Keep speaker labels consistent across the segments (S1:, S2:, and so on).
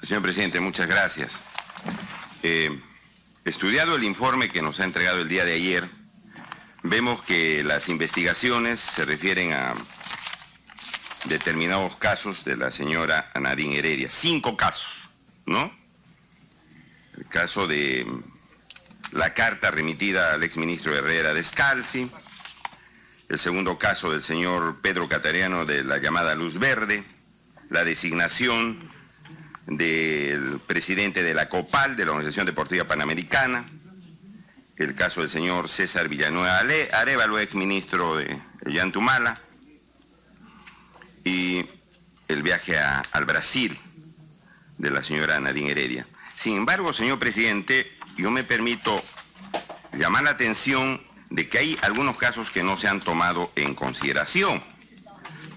S1: Señor presidente, muchas gracias. Estudiado el informe que nos ha entregado el día de ayer, vemos que las investigaciones se refieren a determinados casos de la señora Nadine Heredia. 5 casos, ¿no? El caso de la carta remitida al exministro Herrera Descalzi, el segundo caso del señor Pedro Catariano de la llamada Luz Verde, la designación del presidente de la COPAL, de la Organización Deportiva Panamericana, el caso del señor César Villanueva Arévalo, exministro de Ollantumala, y el viaje al Brasil de la señora Nadine Heredia. Sin embargo, señor presidente, yo me permito llamar la atención de que hay algunos casos que no se han tomado en consideración.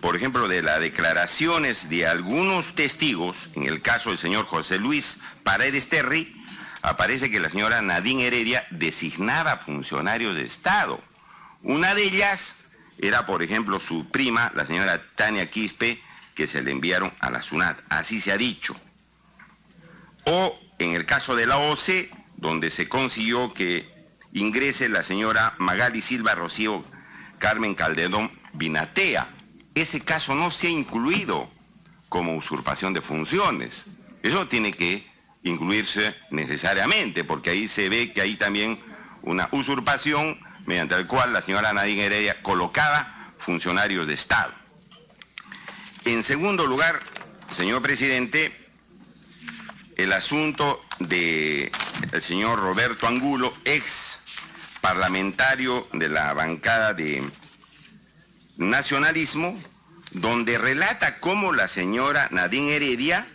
S1: Por ejemplo, de las declaraciones de algunos testigos, en el caso del señor José Luis Paredes Terry, aparece que la señora Nadine Heredia designaba funcionarios de Estado. Una de ellas era, por ejemplo, su prima, la señora Tania Quispe, que se le enviaron a la SUNAT. Así se ha dicho. O en el caso de la OCE, donde se consiguió que ingrese la señora Magali Silva Rocío Carmen Calderón Binatea. Ese caso no se ha incluido como usurpación de funciones. Eso tiene que incluirse necesariamente, porque ahí se ve que hay también una usurpación mediante la cual la señora Nadine Heredia colocaba funcionarios de Estado. En segundo lugar, señor presidente, el asunto del señor Roberto Angulo, ex parlamentario de la bancada de nacionalismo, donde relata cómo la señora Nadine Heredia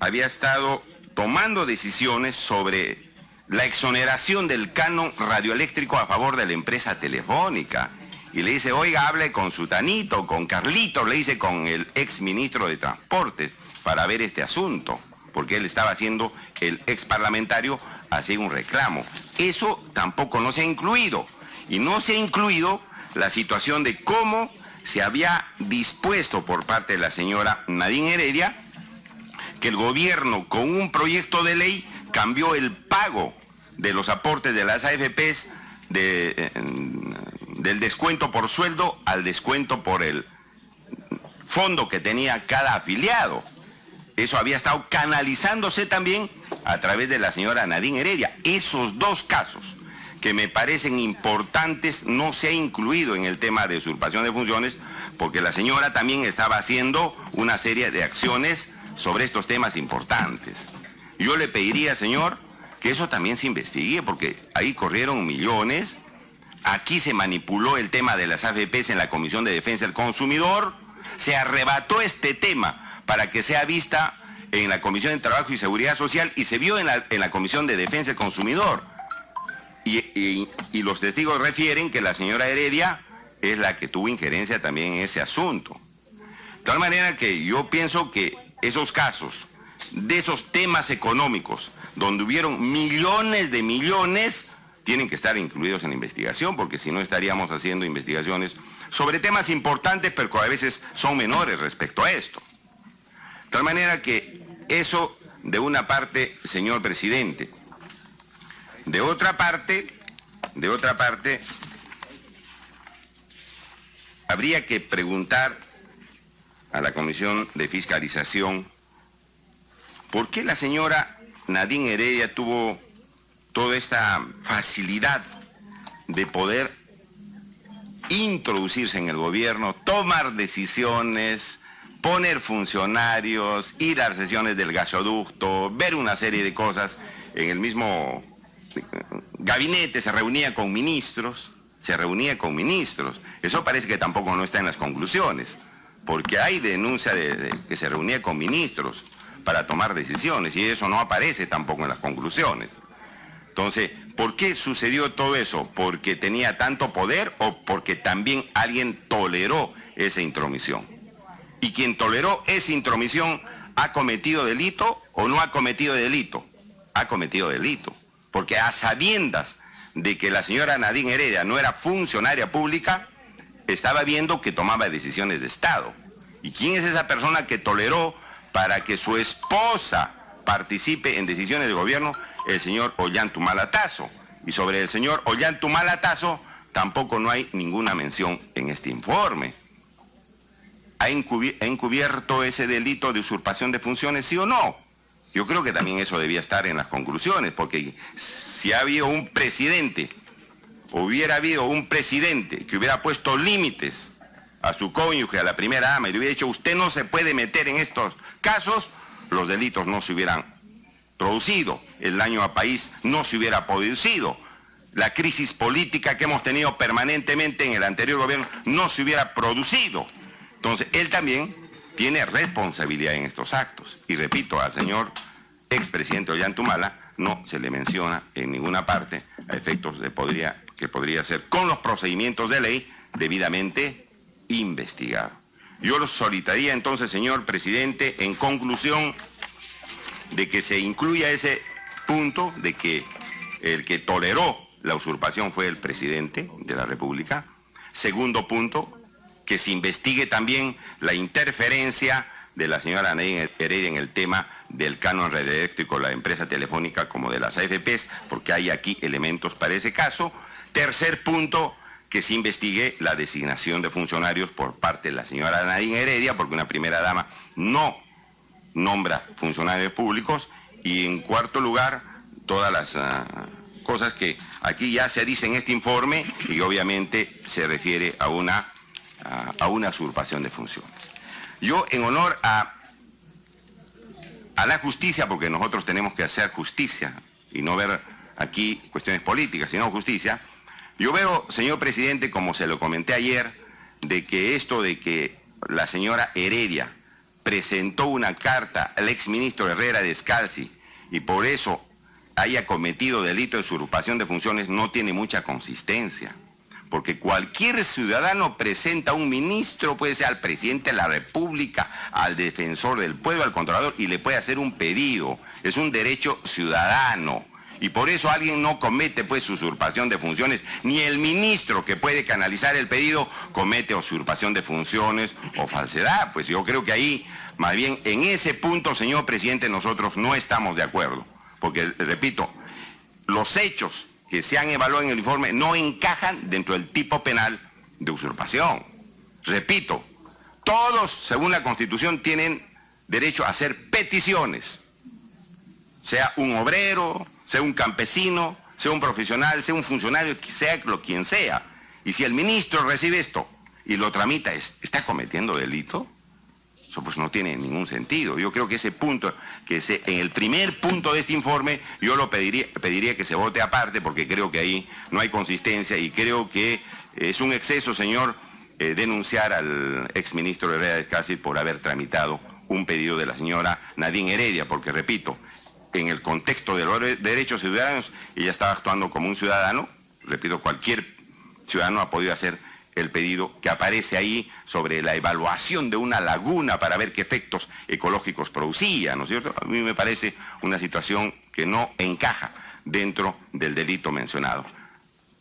S1: había estado tomando decisiones sobre la exoneración del canon radioeléctrico a favor de la empresa Telefónica. Y le dice, oiga, hable con su Tanito, con Carlito, le dice, con el ex ministro de Transportes, para ver este asunto, porque él estaba haciendo, el ex parlamentario, hacía un reclamo. Eso tampoco no se ha incluido. Y no se ha incluido la situación de cómo se había dispuesto por parte de la señora Nadine Heredia que el gobierno, con un proyecto de ley, cambió el pago de los aportes de las AFPs del descuento por sueldo al descuento por el fondo que tenía cada afiliado. Eso había estado canalizándose también a través de la señora Nadine Heredia. Esos 2 casos que me parecen importantes no se ha incluido en el tema de usurpación de funciones, porque la señora también estaba haciendo una serie de acciones sobre estos temas importantes. Yo le pediría, señor, que eso también se investigue, porque ahí corrieron millones. Aquí se manipuló el tema de las AFPs en la Comisión de Defensa del Consumidor, se arrebató este tema para que sea vista en la Comisión de Trabajo y Seguridad Social y se vio en la Comisión de Defensa del Consumidor. Y los testigos refieren que la señora Heredia es la que tuvo injerencia también en ese asunto. De tal manera que yo pienso que esos casos, de esos temas económicos, donde hubieron millones de millones, tienen que estar incluidos en la investigación, porque si no estaríamos haciendo investigaciones sobre temas importantes, pero que a veces son menores respecto a esto. De tal manera que eso, de una parte, señor presidente. De otra parte, habría que preguntar a la Comisión de Fiscalización por qué la señora Nadine Heredia tuvo toda esta facilidad de poder introducirse en el gobierno, tomar decisiones, poner funcionarios, ir a las sesiones del gasoducto, ver una serie de cosas en el mismo gabinete, se reunía con ministros. Eso parece que tampoco no está en las conclusiones, porque hay denuncia de que se reunía con ministros para tomar decisiones y eso no aparece tampoco en las conclusiones. Entonces, ¿por qué sucedió todo eso? ¿Porque tenía tanto poder o porque también alguien toleró esa intromisión? Y quien toleró esa intromisión, ¿ha cometido delito o no ha cometido delito? Ha cometido delito, porque a sabiendas de que la señora Nadine Heredia no era funcionaria pública, estaba viendo que tomaba decisiones de Estado. ¿Y quién es esa persona que toleró para que su esposa participe en decisiones de gobierno el señor Ollanta Tazo. Y sobre el señor Ollanta Tazo tampoco no hay ninguna mención en este informe. ¿Ha encubierto ese delito de usurpación de funciones, sí o no? Yo creo que también eso debía estar en las conclusiones, porque si hubiera habido un presidente que hubiera puesto límites a su cónyuge, a la primera dama, y le hubiera dicho, usted no se puede meter en estos casos, los delitos no se hubieran producido, el daño al país no se hubiera producido, la crisis política que hemos tenido permanentemente en el anterior gobierno no se hubiera producido. Entonces, él también tiene responsabilidad en estos actos. Y repito, al señor expresidente Ollanta no se le menciona en ninguna parte a efectos de que podría ser con los procedimientos de ley debidamente investigado. Yo lo solicitaría entonces, señor presidente, en conclusión, de que se incluya ese punto de que el que toleró la usurpación fue el presidente de la República. Segundo punto, que se investigue también la interferencia de la señora Nadine Heredia en el tema del canon radioeléctrico de la empresa telefónica como de las AFPs, porque hay aquí elementos para ese caso. Tercer punto, que se investigue la designación de funcionarios por parte de la señora Nadine Heredia, porque una primera dama no nombra funcionarios públicos. Y en cuarto lugar, todas las cosas que aquí ya se dice en este informe y obviamente se refiere a una usurpación de funciones. Yo, en honor a la justicia, porque nosotros tenemos que hacer justicia y no ver aquí cuestiones políticas, sino justicia, yo veo, señor presidente, como se lo comenté ayer, de que esto de que la señora Heredia presentó una carta al exministro Herrera Descalzi y por eso haya cometido delito de usurpación de funciones no tiene mucha consistencia. Porque cualquier ciudadano presenta a un ministro, puede ser al presidente de la República, al defensor del pueblo, al controlador, y le puede hacer un pedido. Es un derecho ciudadano. Y por eso alguien no comete pues usurpación de funciones, ni el ministro que puede canalizar el pedido comete usurpación de funciones o falsedad. Pues yo creo que ahí, más bien, en ese punto, señor presidente, nosotros no estamos de acuerdo. Porque, repito, los hechos que se han evaluado en el informe no encajan dentro del tipo penal de usurpación. Repito, todos, según la Constitución, tienen derecho a hacer peticiones, sea un obrero, sea un campesino, sea un profesional, sea un funcionario, sea quien sea. Y si el ministro recibe esto y lo tramita, ¿está cometiendo delito? Eso pues no tiene ningún sentido. Yo creo que ese punto, en el primer punto de este informe, yo lo pediría que se vote aparte, porque creo que ahí no hay consistencia y creo que es un exceso, señor, denunciar al exministro Herrera Descalzi por haber tramitado un pedido de la señora Nadine Heredia, porque repito, en el contexto de los derechos ciudadanos, ella estaba actuando como un ciudadano. Repito, cualquier ciudadano ha podido hacer el pedido que aparece ahí sobre la evaluación de una laguna para ver qué efectos ecológicos producía, ¿no es cierto? A mí me parece una situación que no encaja dentro del delito mencionado.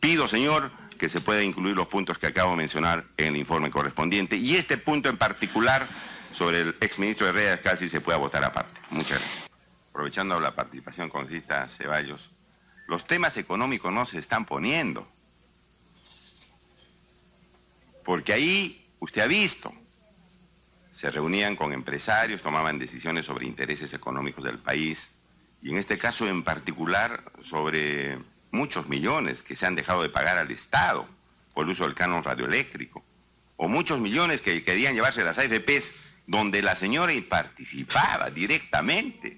S1: Pido, señor, que se pueda incluir los puntos que acabo de mencionar en el informe correspondiente y este punto en particular sobre el exministro Herrera Descalzi se pueda votar aparte. Muchas gracias. Aprovechando la participación congresista Ceballos, los temas económicos no se están poniendo. Porque ahí, usted ha visto, se reunían con empresarios, tomaban decisiones sobre intereses económicos del país, y en este caso en particular sobre muchos millones que se han dejado de pagar al Estado por el uso del canon radioeléctrico, o muchos millones que querían llevarse las AFPs, donde la señora participaba directamente.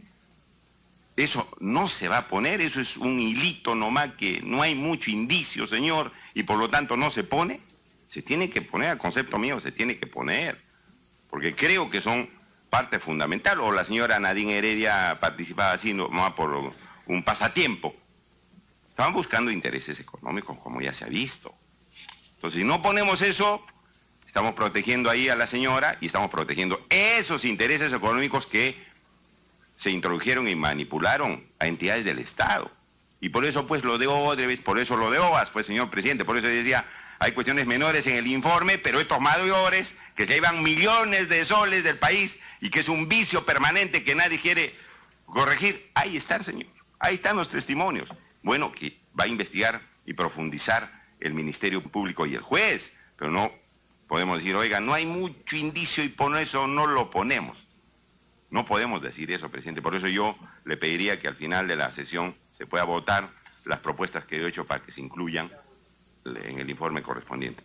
S1: Eso no se va a poner, eso es un hilito nomás que no hay mucho indicio, señor, y por lo tanto no se pone. Se tiene que poner, al concepto mío, se tiene que poner, porque creo que son parte fundamental, o la señora Nadine Heredia participaba así nomás por un pasatiempo. Estaban buscando intereses económicos, como ya se ha visto. Entonces, si no ponemos eso, estamos protegiendo ahí a la señora y estamos protegiendo esos intereses económicos que se introdujeron y manipularon a entidades del Estado. Y por eso, pues, lo de Odebrecht, por eso lo de OAS, pues, señor presidente, por eso decía, hay cuestiones menores en el informe, pero estos mayores que se llevan millones de soles del país y que es un vicio permanente que nadie quiere corregir, ahí está el señor, ahí están los testimonios. Bueno, que va a investigar y profundizar el Ministerio Público y el juez, pero no podemos decir, oiga, no hay mucho indicio y por eso no lo ponemos. No podemos decir eso, presidente. Por eso yo le pediría que al final de la sesión se pueda votar las propuestas que yo he hecho para que se incluyan en el informe correspondiente.